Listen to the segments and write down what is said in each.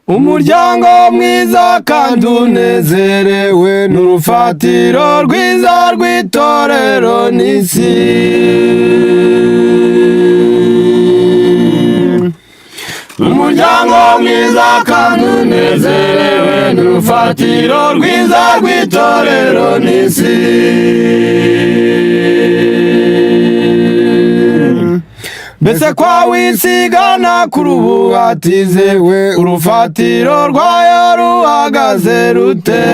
umuryango mwiza kandi unezerewe n'urufatiro rwiza rw'itorero n'isi. Umuryango mwiza kandi unezerewe n'urufatiro rwiza rw'itorero n'isi. Mbese kwa wisigana kuri ubu hatizewe urufatiro rwayo ruhagaze rute?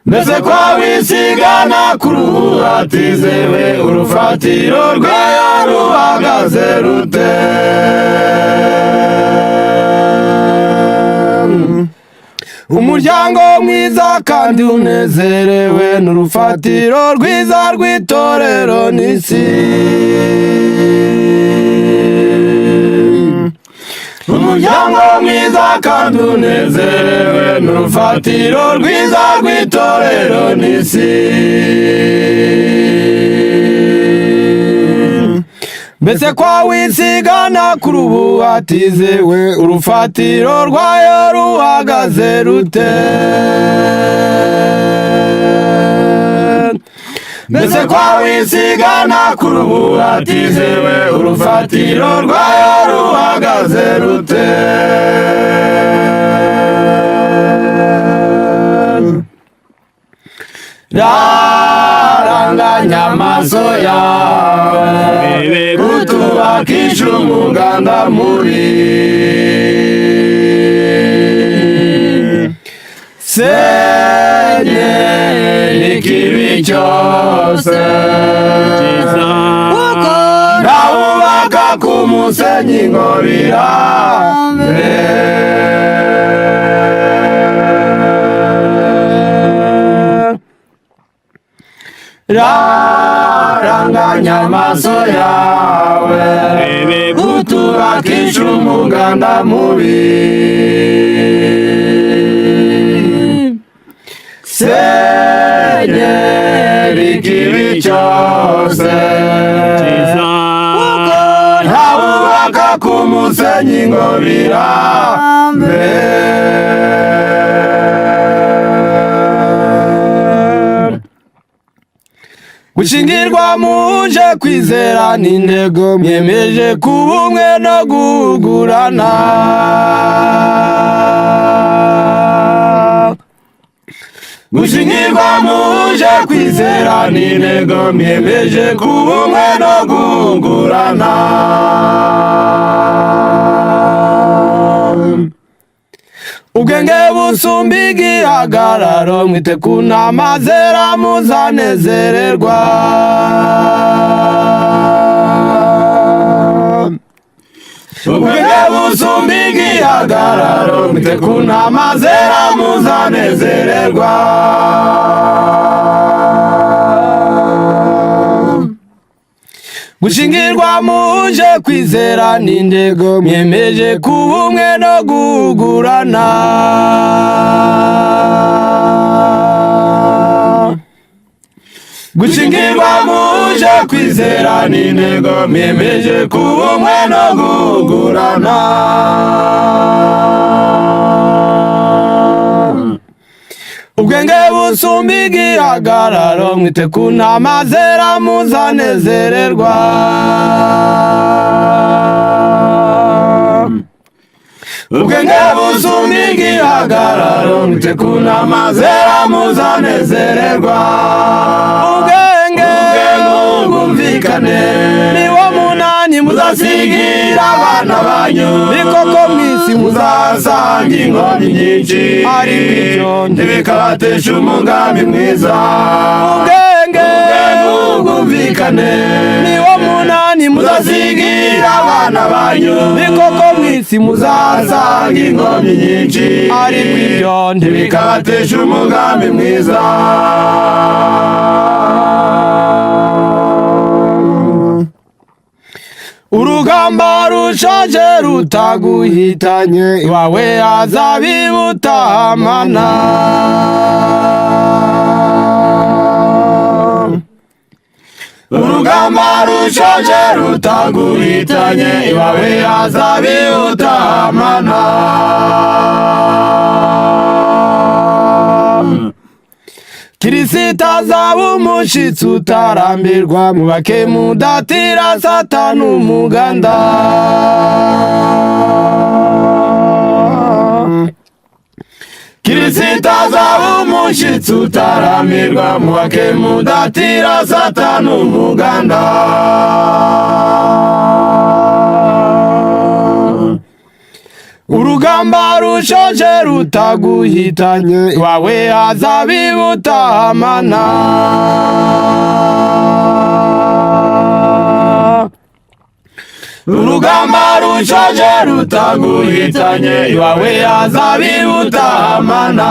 Mbese kwa wisigana kuri ubu hatizewe urufatiro rwayo ruhagaze rute? Umuryango mwiza kandi unezerewe n'urufatiro rwiza rw'itorero n'isi. Umuryango mwiza kandi unezerewe n'urufatiro rwiza rw'itorero n'isi. Mbese kwa wisigana kuri ubu hatizewe urufatiro rwayo ruhagaze rute? Mbese kwa wisigana kuri ubu hatizewe urufatiro rwayo ruhagaze rute? Raranganya amaso yawe utubakisha umuganda mubi. Senye ikibi cyose ntawubaka ku musenyi ngo birambe. Raranganya amaso yawe utubakisha umuganda mubi. Senyera ikibi cyose ntawubaka ku musenyi ngo birambe. Gushingirwa muje kwizera n'intego myemeje ku bumwe no guhugurana. Gushingirwa muje kwizera n'intego myemeje ku bumwe no guhugurana. Ubwenge busumba igihagararo mwite ku nama zera muzanezererwa. Ubwenge busumba igihagararo mwite ku nama zera muzanezererwa. Gushingirwa muje kwizera n'intego myemeje ku bumwe no guhugurana. Gushingirwa muje kwizera n'intego myemeje ku bumwe no guhugurana. Ubwenge busumba igihagararo mwite ku nama zera muzanezererwa. Ubwenge busumba igihagararo mwite ku nama zera muzanezererwa. Ubwenge bwumvikane niwo munani muzasigira abana banyu. Ni koko mw'isi muzasanga inkoni nyinshi, ariko ibyo ntibikabatesha umugambi mwiza. Ubwenge bwumvikane niwo munani muzasigira abana banyu. Ni koko mw'isi muzasanga inkoni nyinshi, ariko ibyo ntibikabatesha umugambi mwiza. Urugamba rushaje rutaguhitanye, iwawe azabibutamana. urugamba rushoje rutaguhitanye iwawe hazabihuta amana Kirisita azaba umushitsi utarambirwa mubake mudatira satani umuganda Kirisita azaba umushitsi utarambirwa mubake mudatira satani umuganda urugamba rushoje rutaguhitanye iwawe hazabihuta amana urugamba rushoje rutaguhitanye iwawe hazabihuta amana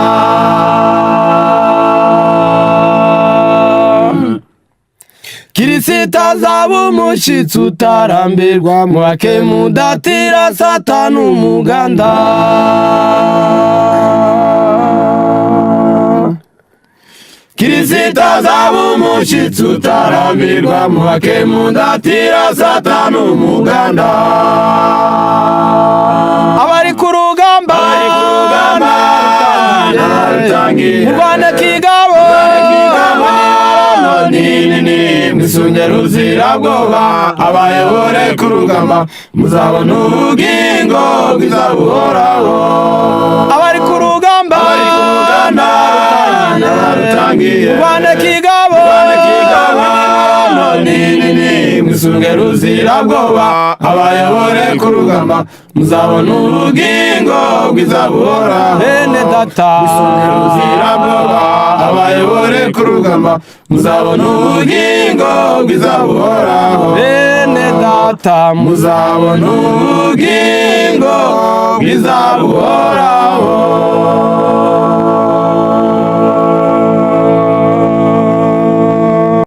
Kirisita azaba umushitsi utarambirwa mubake mudatira satani umuganda Kirisita azaba umushitsi utarambirwa mubake mudatira satani umuganda abari ku rugamba murwane kigabo nini mwisunge ruzirabwoba abayobore ku rugamba muzabona ubugingo bwiza buhoraho abari ku rugamba murwane kigabo nini mwisunge ruzirabwoba abayobore ku rugamba muzabona ubugingo bwiza buhoraho bene data mwisunge ruzirabwoba abayobore ku rugamba muzabona ubugingo bwiza buhoraho bene data muzabona ubugingo bwiza buhoraho